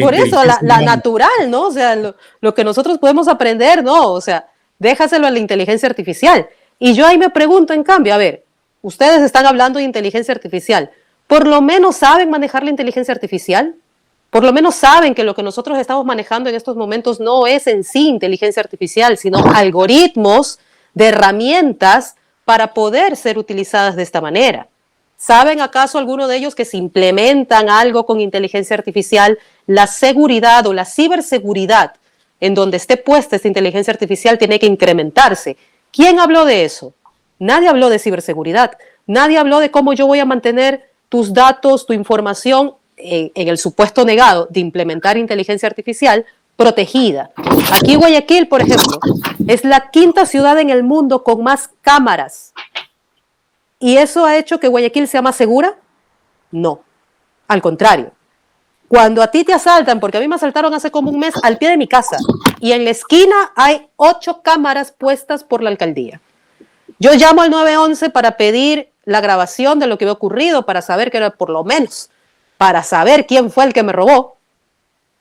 por eso la natural, ¿no? O sea, lo que nosotros podemos aprender, ¿no? O sea, déjaselo a la inteligencia artificial. Y yo ahí me pregunto, en cambio, a ver, ustedes están hablando de inteligencia artificial, por lo menos saben manejar la inteligencia artificial, por lo menos saben que lo que nosotros estamos manejando en estos momentos no es en sí inteligencia artificial, sino algoritmos de herramientas para poder ser utilizadas de esta manera. ¿Saben acaso alguno de ellos que si implementan algo con inteligencia artificial, la seguridad o la ciberseguridad en donde esté puesta esta inteligencia artificial tiene que incrementarse? ¿Quién habló de eso? Nadie habló de ciberseguridad. Nadie habló de cómo yo voy a mantener tus datos, tu información, en el supuesto negado de implementar inteligencia artificial, protegida. Aquí Guayaquil, por ejemplo, es la 5ª ciudad en el mundo con más cámaras. ¿Y eso ha hecho que Guayaquil sea más segura? No, al contrario. Cuando a ti te asaltan, porque a mí me asaltaron hace como un mes al pie de mi casa, y en la esquina hay 8 cámaras puestas por la alcaldía. Yo llamo al 911 para pedir la grabación de lo que había ocurrido, para saber que era por lo menos, para saber quién fue el que me robó.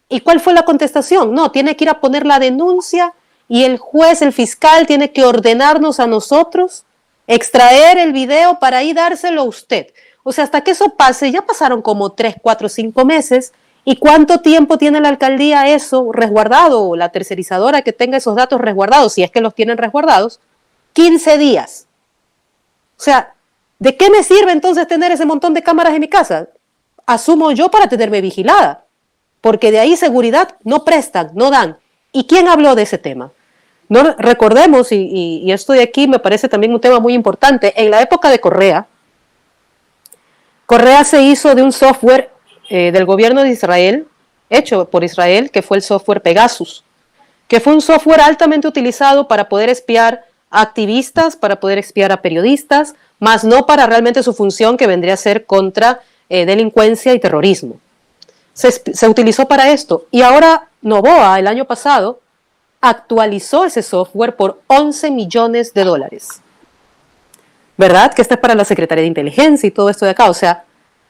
¿Y cuál fue la contestación? No, tiene que ir a poner la denuncia y el juez, el fiscal, tiene que ordenarnos a nosotros extraer el video para ahí dárselo a usted. O sea, hasta que eso pase, ya pasaron como 3, 4, 5 meses. ¿Y cuánto tiempo tiene la alcaldía eso resguardado? O la tercerizadora que tenga esos datos resguardados, si es que los tienen resguardados, 15 días. O sea, ¿de qué me sirve entonces tener ese montón de cámaras en mi casa? Asumo yo para tenerme vigilada, porque de ahí seguridad no prestan, no dan. ¿Y quién habló de ese tema? No recordemos, y esto de aquí me parece también un tema muy importante, en la época de Correa se hizo de un software del gobierno de Israel, hecho por Israel, que fue el software Pegasus, que fue un software altamente utilizado para poder espiar a activistas, para poder espiar a periodistas, más no para realmente su función que vendría a ser contra delincuencia y terrorismo. Se utilizó para esto, y ahora Noboa, el año pasado, actualizó ese software por $11 millones. ¿Verdad? Que esta es para la Secretaría de Inteligencia y todo esto de acá. O sea,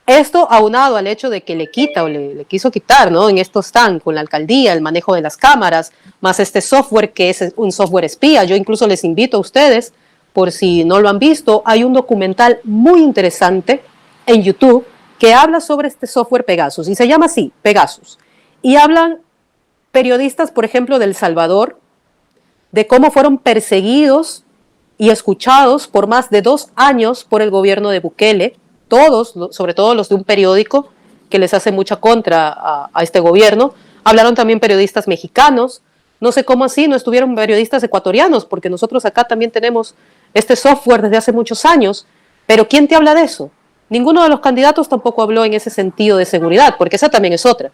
esto aunado al hecho de que le quita o le quiso quitar, ¿no? En esto están con la alcaldía, el manejo de las cámaras, más este software que es un software espía. Yo incluso les invito a ustedes, por si no lo han visto, hay un documental muy interesante en YouTube que habla sobre este software Pegasus, y se llama así, Pegasus. Y hablan periodistas, por ejemplo, de El Salvador, de cómo fueron perseguidos y escuchados por más de 2 años por el gobierno de Bukele, todos, sobre todo los de un periódico que les hace mucha contra a este gobierno. Hablaron también periodistas mexicanos, no sé cómo así no estuvieron periodistas ecuatorianos, porque nosotros acá también tenemos este software desde hace muchos años, pero ¿quién te habla de eso? Ninguno de los candidatos tampoco habló en ese sentido de seguridad, porque esa también es otra.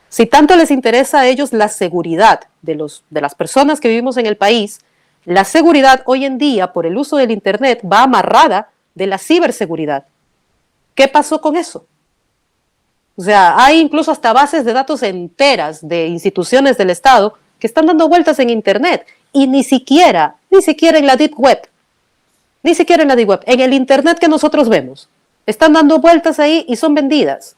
Si tanto les interesa a ellos la seguridad de las personas que vivimos en el país, la seguridad hoy en día, por el uso del Internet, va amarrada de la ciberseguridad. ¿Qué pasó con eso? O sea, hay incluso hasta bases de datos enteras de instituciones del Estado que están dando vueltas en Internet, y ni siquiera en la Deep Web, en el Internet que nosotros vemos, están dando vueltas ahí y son vendidas.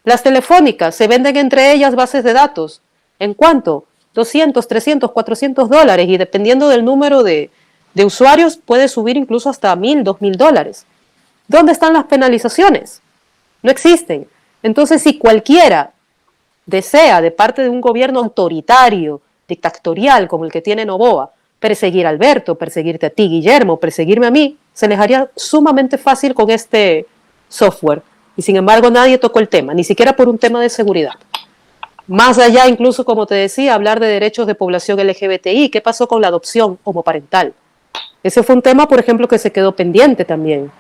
Las telefónicas se venden entre ellas bases de datos. ¿En cuánto? $200, $300, $400, y dependiendo del número de usuarios puede subir incluso hasta $1,000, $2,000. ¿Dónde están las penalizaciones? No existen. Entonces, si cualquiera desea, de parte de un gobierno autoritario, dictatorial como el que tiene Noboa, perseguir a Alberto, perseguirte a ti, Guillermo, perseguirme a mí, se les haría sumamente fácil con este software. Y sin embargo nadie tocó el tema, ni siquiera por un tema de seguridad. Más allá, incluso, como te decía, hablar de derechos de población LGBTI. ¿Qué pasó con la adopción homoparental? Ese fue un tema, por ejemplo, que se quedó pendiente también.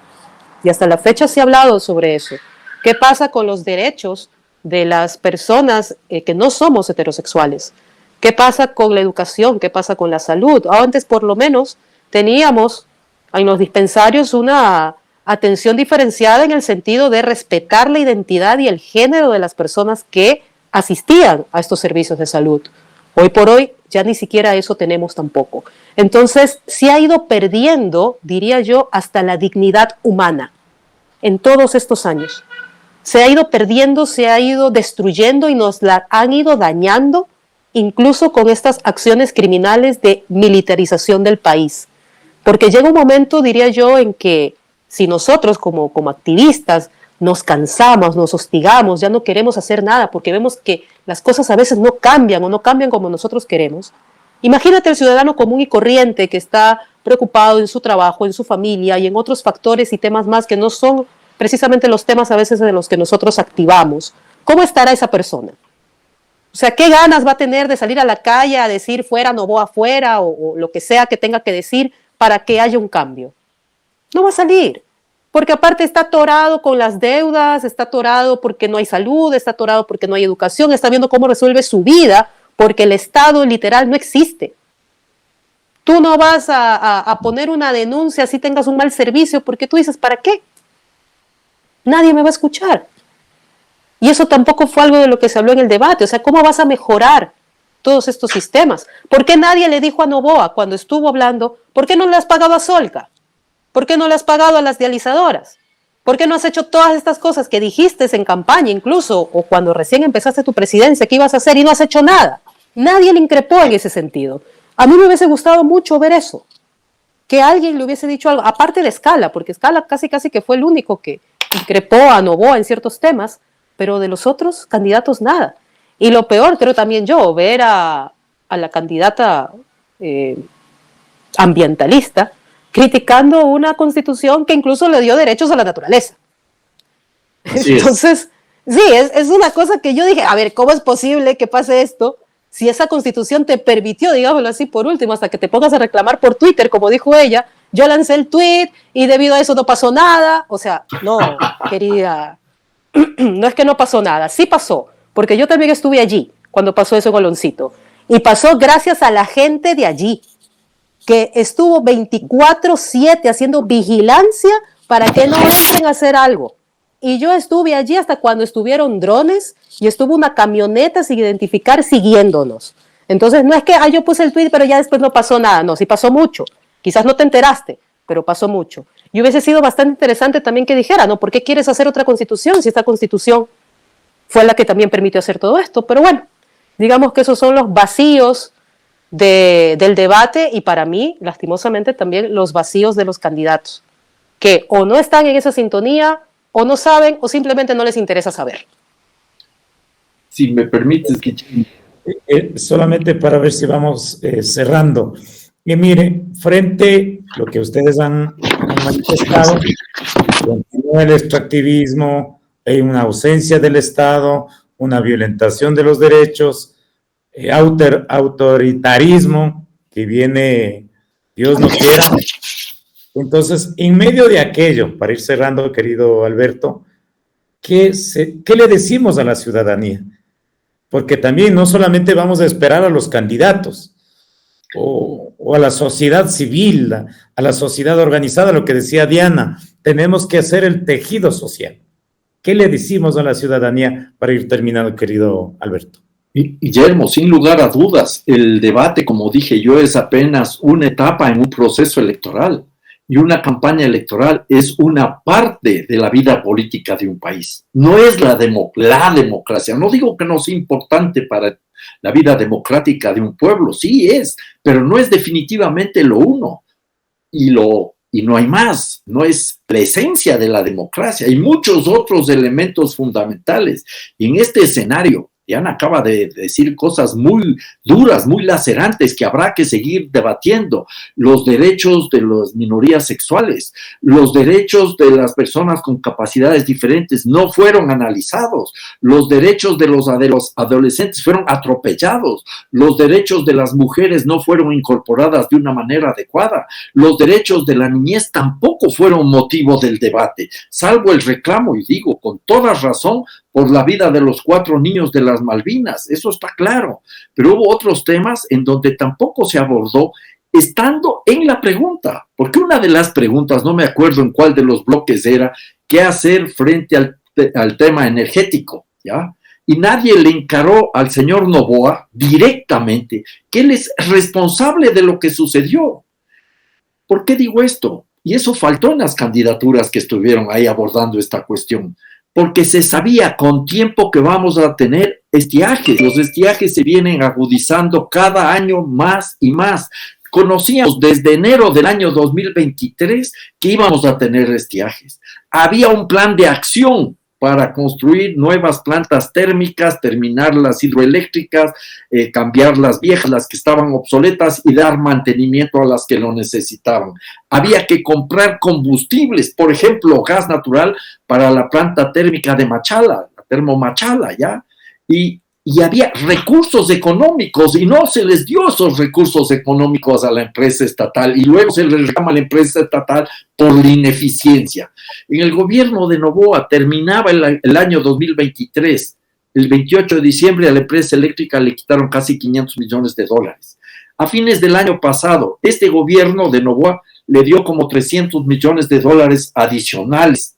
Y hasta la fecha se ha hablado sobre eso. ¿Qué pasa con los derechos de las personas que no somos heterosexuales? ¿Qué pasa con la educación? ¿Qué pasa con la salud? Antes, por lo menos, teníamos en los dispensarios una atención diferenciada en el sentido de respetar la identidad y el género de las personas que asistían a estos servicios de salud. Hoy por hoy ya ni siquiera eso tenemos tampoco. Entonces se ha ido perdiendo, diría yo, hasta la dignidad humana en todos estos años. Se ha ido perdiendo, se ha ido destruyendo y nos la han ido dañando, incluso con estas acciones criminales de militarización del país. Porque llega un momento, diría yo, en que si nosotros como activistas nos cansamos, nos hostigamos, ya no queremos hacer nada porque vemos que las cosas a veces no cambian o no cambian como nosotros queremos. Imagínate el ciudadano común y corriente que está preocupado en su trabajo, en su familia y en otros factores y temas más que no son precisamente los temas a veces de los que nosotros activamos. ¿Cómo estará esa persona? O sea, ¿qué ganas va a tener de salir a la calle a decir fuera Noboa fuera o lo que sea que tenga que decir para que haya un cambio? No va a salir, porque aparte está atorado con las deudas, está atorado porque no hay salud, está atorado porque no hay educación, está viendo cómo resuelve su vida porque el Estado literal no existe. Tú no vas a poner una denuncia si tengas un mal servicio porque tú dices, ¿para qué? Nadie me va a escuchar. Y eso tampoco fue algo de lo que se habló en el debate. O sea, ¿cómo vas a mejorar todos estos sistemas? ¿Por qué nadie le dijo a Noboa cuando estuvo hablando, ¿por qué no le has pagado a Solca? ¿Por qué no le has pagado a las dializadoras? ¿Por qué no has hecho todas estas cosas que dijiste en campaña incluso o cuando recién empezaste tu presidencia que ibas a hacer y no has hecho nada? Nadie le increpó en ese sentido. A mí me hubiese gustado mucho ver eso. Que alguien le hubiese dicho algo, aparte de Escala, porque Escala casi que fue el único que increpó a Noboa en ciertos temas, pero de los otros candidatos nada. Y lo peor, creo también yo, ver a la candidata ambientalista criticando una constitución que incluso le dio derechos a la naturaleza. Entonces, sí, es una cosa que yo dije, a ver, ¿cómo es posible que pase esto si esa constitución te permitió, digámoslo así, por último, hasta que te pongas a reclamar por Twitter, como dijo ella, yo lancé el tweet y debido a eso no pasó nada? O sea, no, querida, no es que no pasó nada, sí pasó, porque yo también estuve allí cuando pasó eso en Oloncito, y pasó gracias a la gente de allí, que estuvo 24/7 haciendo vigilancia para que no dejen hacer algo. Y yo estuve allí hasta cuando estuvieron drones y estuvo una camioneta sin identificar siguiéndonos. Entonces no es que yo puse el tweet pero ya después no pasó nada, no, sí pasó mucho. Quizás no te enteraste, pero pasó mucho. Y hubiese sido bastante interesante también que dijera, ¿no? ¿Por qué quieres hacer otra constitución si esta constitución fue la que también permitió hacer todo esto? Pero bueno, digamos que esos son los vacíos del debate y para mí, lastimosamente, también los vacíos de los candidatos, que o no están en esa sintonía, o no saben, o simplemente no les interesa saber. Si me permites, que solamente para ver si vamos cerrando. Y mire, frente a lo que ustedes han manifestado, continúa el extractivismo, hay una ausencia del Estado, una violentación de los derechos, autoritarismo que viene, Dios no quiera. Entonces, en medio de aquello, para ir cerrando, querido Alberto, ¿qué le decimos a la ciudadanía? Porque también no solamente vamos a esperar a los candidatos o a la sociedad civil, a la sociedad organizada, lo que decía Diana, tenemos que hacer el tejido social. ¿Qué le decimos a la ciudadanía para ir terminando, querido Alberto? Guillermo, sin lugar a dudas, el debate, como dije yo, es apenas una etapa en un proceso electoral. Y una campaña electoral es una parte de la vida política de un país. No es la democracia. No digo que no sea importante para la vida democrática de un pueblo. Sí es, pero no es definitivamente lo uno. Y no hay más. No es la esencia de la democracia. Hay muchos otros elementos fundamentales. Y en este escenario, Diana acaba de decir cosas muy duras, muy lacerantes, que habrá que seguir debatiendo. Los derechos de las minorías sexuales, los derechos de las personas con capacidades diferentes no fueron analizados. Los derechos de los adolescentes fueron atropellados. Los derechos de las mujeres no fueron incorporadas de una manera adecuada. Los derechos de la niñez tampoco fueron motivo del debate, salvo el reclamo, y digo con toda razón, por la vida de los 4 niños de las Malvinas, eso está claro, pero hubo otros temas en donde tampoco se abordó estando en la pregunta, porque una de las preguntas, no me acuerdo en cuál de los bloques era, qué hacer frente al tema energético, ¿ya? Y nadie le encaró al señor Noboa directamente que él es responsable de lo que sucedió. ¿Por qué digo esto? Y eso faltó en las candidaturas que estuvieron ahí abordando esta cuestión. Porque se sabía con tiempo que vamos a tener estiajes. Los estiajes se vienen agudizando cada año más y más. conocíamos desde enero del año 2023 que íbamos a tener estiajes. Había un plan de acción para construir nuevas plantas térmicas, terminar las hidroeléctricas, cambiar las viejas, las que estaban obsoletas y dar mantenimiento a las que lo necesitaban. Había que comprar combustibles, por ejemplo, gas natural para la planta térmica de Machala, la Termomachala, ¿ya? Y había recursos económicos y no se les dio esos recursos económicos a la empresa estatal y luego se les reclama a la empresa estatal por la ineficiencia. En el gobierno de Noboa terminaba el año 2023, el 28 de diciembre a la empresa eléctrica le quitaron casi 500 millones de dólares. A fines del año pasado, este gobierno de Noboa le dio como 300 millones de dólares adicionales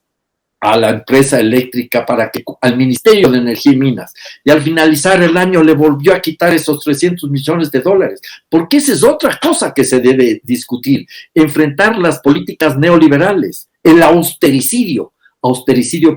a la empresa eléctrica al Ministerio de Energía y Minas. Y al finalizar el año le volvió a quitar esos 300 millones de dólares. Porque esa es otra cosa que se debe discutir. Enfrentar las políticas neoliberales, el austericidio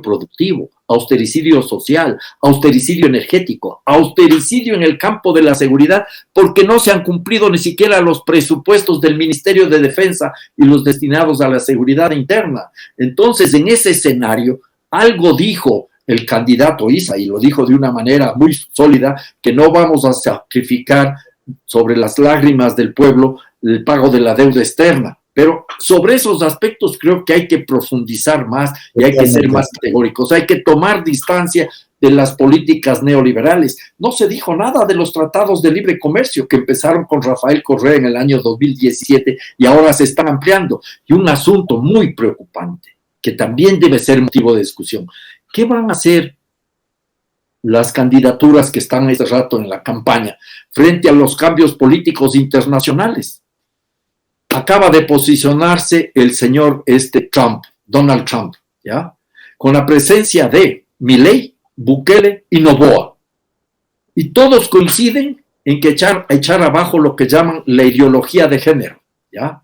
productivo, austericidio social, austericidio energético, austericidio en el campo de la seguridad, porque no se han cumplido ni siquiera los presupuestos del Ministerio de Defensa y los destinados a la seguridad interna. Entonces, en ese escenario, algo dijo el candidato Issa, y lo dijo de una manera muy sólida, que no vamos a sacrificar sobre las lágrimas del pueblo el pago de la deuda externa. Pero sobre esos aspectos creo que hay que profundizar más y hay que ser más categóricos. Hay que tomar distancia de las políticas neoliberales. No se dijo nada de los tratados de libre comercio que empezaron con Rafael Correa en el año 2017 y ahora se están ampliando. Y un asunto muy preocupante que también debe ser motivo de discusión. ¿Qué van a hacer las candidaturas que están este rato en la campaña frente a los cambios políticos internacionales? Acaba de posicionarse el señor Trump, Donald Trump, ¿ya? Con la presencia de Milei, Bukele y Noboa. Y todos coinciden en que echar abajo lo que llaman la ideología de género, ¿ya?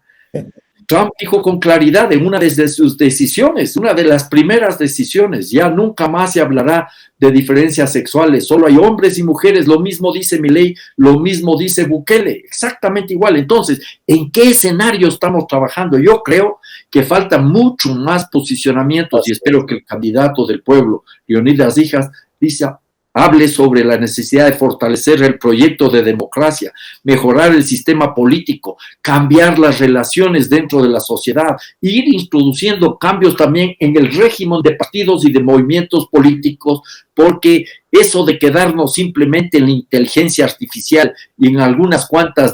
Trump dijo con claridad en una de sus decisiones, una de las primeras decisiones, ya nunca más se hablará de diferencias sexuales, solo hay hombres y mujeres, lo mismo dice Milei, lo mismo dice Bukele, exactamente igual. Entonces, ¿en qué escenario estamos trabajando? Yo creo que falta mucho más posicionamientos y espero que el candidato del pueblo, Leonidas Hijas, hable sobre la necesidad de fortalecer el proyecto de democracia, mejorar el sistema político, cambiar las relaciones dentro de la sociedad, ir introduciendo cambios también en el régimen de partidos y de movimientos políticos, porque eso de quedarnos simplemente en la inteligencia artificial y en algunas cuantas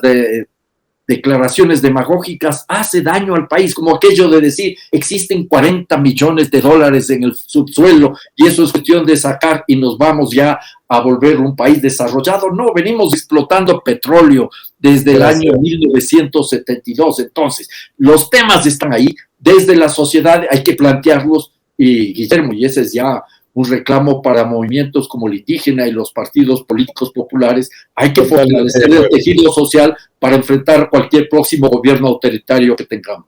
declaraciones demagógicas hace daño al país, como aquello de decir existen 40 millones de dólares en el subsuelo y eso es cuestión de sacar y nos vamos ya a volver un país desarrollado. No, venimos explotando petróleo desde el año 1972. Entonces, los temas están ahí, desde la sociedad hay que plantearlos y Guillermo, y ese es ya un reclamo para movimientos como el indígena y los partidos políticos populares, hay que fortalecer el tejido social para enfrentar cualquier próximo gobierno autoritario que tengamos.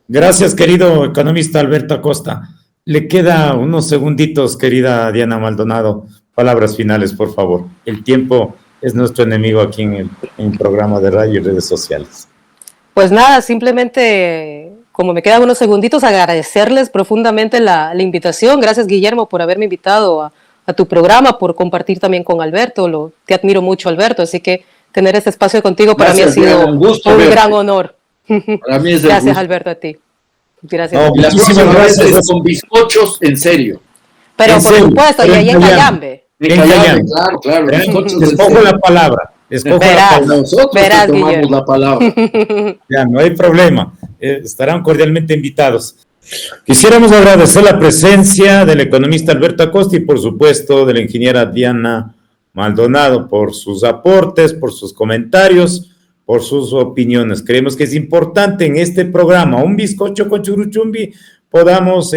Gracias, querido economista Alberto Acosta. Le queda unos segunditos, querida Diana Maldonado. Palabras finales, por favor. El tiempo es nuestro enemigo aquí en el programa de radio y redes sociales. Pues nada, simplemente, como me quedan unos segunditos, agradecerles profundamente la invitación. Gracias, Guillermo, por haberme invitado a tu programa, por compartir también con Alberto. Te admiro mucho, Alberto, así que tener este espacio contigo para mí ha sido un gran honor. Para mí es Gracias, Alberto, a ti. Gracias. No, muchísimas gracias. Con bizcochos, en serio. Pero por supuesto, y ahí en Cayambe. Claro. Escojo la palabra. Nosotros tomamos la palabra. Ya, no hay problema. Estarán cordialmente invitados. Quisiéramos agradecer la presencia del economista Alberto Acosta y, por supuesto, de la ingeniera Diana Maldonado por sus aportes, por sus comentarios, por sus opiniones. Creemos que es importante en este programa, Un Bizcocho con Churuchumbi, podamos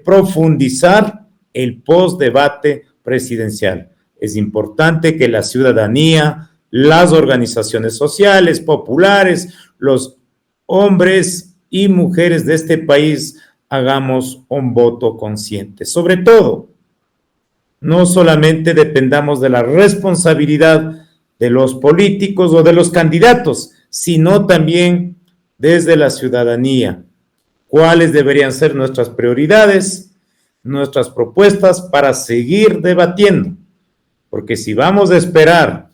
profundizar el post-debate presidencial. Es importante que la ciudadanía, las organizaciones sociales, populares, los hombres y mujeres de este país hagamos un voto consciente. Sobre todo, no solamente dependamos de la responsabilidad de los políticos o de los candidatos, sino también desde la ciudadanía. ¿Cuáles deberían ser nuestras prioridades, nuestras propuestas para seguir debatiendo? Porque si vamos a esperar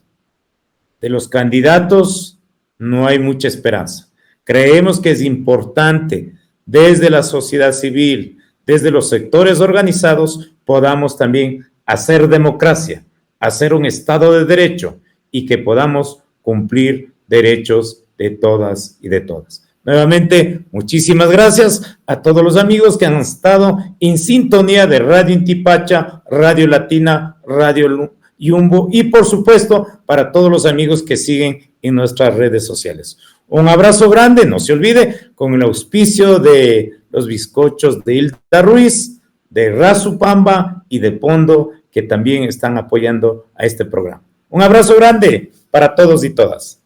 de los candidatos, no hay mucha esperanza. Creemos que es importante desde la sociedad civil, desde los sectores organizados, podamos también hacer democracia, hacer un Estado de Derecho y que podamos cumplir derechos de todas y de todas. Nuevamente, muchísimas gracias a todos los amigos que han estado en sintonía de Radio Intipacha, Radio Latina, Radio Yumbo y, por supuesto, para todos los amigos que siguen en nuestras redes sociales. Un abrazo grande, no se olvide, con el auspicio de los bizcochos de Hilda Ruiz, de Razupamba y de Pondo, que también están apoyando a este programa. Un abrazo grande para todos y todas.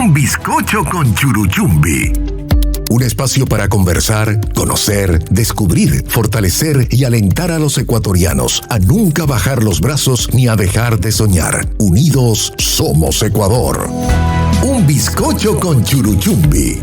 Un bizcocho con Churuchumbi. Un espacio para conversar, conocer, descubrir, fortalecer y alentar a los ecuatorianos a nunca bajar los brazos ni a dejar de soñar. Unidos somos Ecuador. Un bizcocho con Churuchumbi.